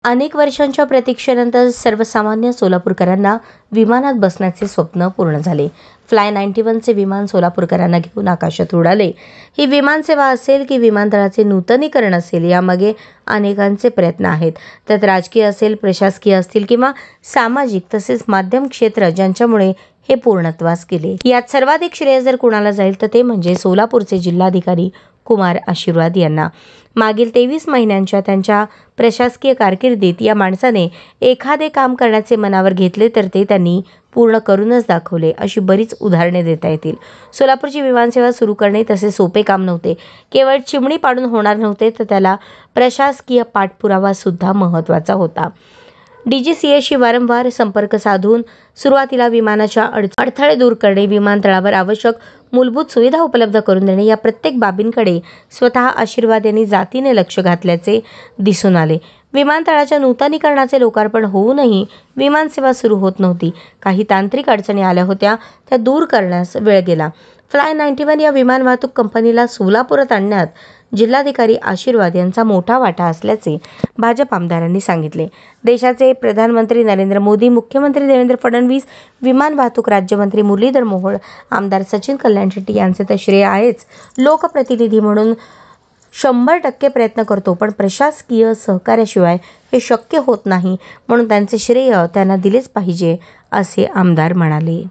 अनेक वर्षांच्या प्रतीक्षेनंतर सर्वसामान्य सोलापूरकरांना विमानात बसण्याचे स्वप्न पूर्ण झाले. फ्लाय 91चे विमान सोलापूरकरांना घेऊन आकाशात उडाले. ही विमानसेवा असेल की विमानतळाचे नूतनीकरण असेल, यामागे अनेकांचे प्रयत्न आहेत. त्यात राजकीय असेल, प्रशासकीय असतील किंवा सामाजिक तसेच माध्यम क्षेत्र ज्यांच्यामुळे हे पूर्णत्वास गेले. यात सर्वाधिक श्रेय जर कुणाला जाईल तर ते म्हणजे सोलापूरचे जिल्हाधिकारी कुमार आशीर्वाद यांना. मागील 23 महिन्यांच्या त्यांच्या प्रशासकीय कारकिर्दीत या माणसाने एखादे काम करण्याचे मनावर घेतले तर ते त्यांनी पूर्ण करूनच दाखवले, अशी बरीच उदाहरणे देता येतील. सोलापूरची विमानसेवा सुरू करणे तसे सोपे काम नव्हते. केवळ चिमणी पाडून होणार नव्हते, तर त्याला प्रशासकीय पाठपुरावा सुद्धा महत्त्वाचा होता. DGCAशी वारंवार संपर्क साधून सुरुवातीला विमानाच्या अडथळे दूर करणे, विमानतळावर आवश्यक मूलभूत सुविधा उपलब्ध करून देणे, या प्रत्येक बाबींकडे स्वतः आशीर्वाद यांनी जातीने लक्ष घातल्याचे दिसून आले. विमानतळाच्या नूतनीकरणाचे लोकार्पण होऊनही विमानसेवा सुरू होत नव्हती. काही तांत्रिक अडचणी आल्या होत्या, त्या दूर करण्यास वेळ गेला. फ्लाय 91 या विमान वाहतूक कंपनीला सोलापुरात आणण्यात जिल्हाधिकारी आशीर्वाद यांचा मोठा वाटा असल्याचे भाजप आमदारांनी सांगितले. देशाचे प्रधानमंत्री नरेंद्र मोदी, मुख्यमंत्री देवेंद्र फडणवीस, विमान वाहतूक राज्यमंत्री मुरलीधर मोहोळ, आमदार सचिन कल्याण शेट्टी यांचे तर श्रेय आहेच. लोकप्रतिनिधी म्हणून 100% प्रयत्न करतो, पण प्रशासकीय सहकार्याशिवाय हे शक्य होत नाही, म्हणून त्यांचे श्रेय त्यांना दिलेच पाहिजे, असे आमदार म्हणाले.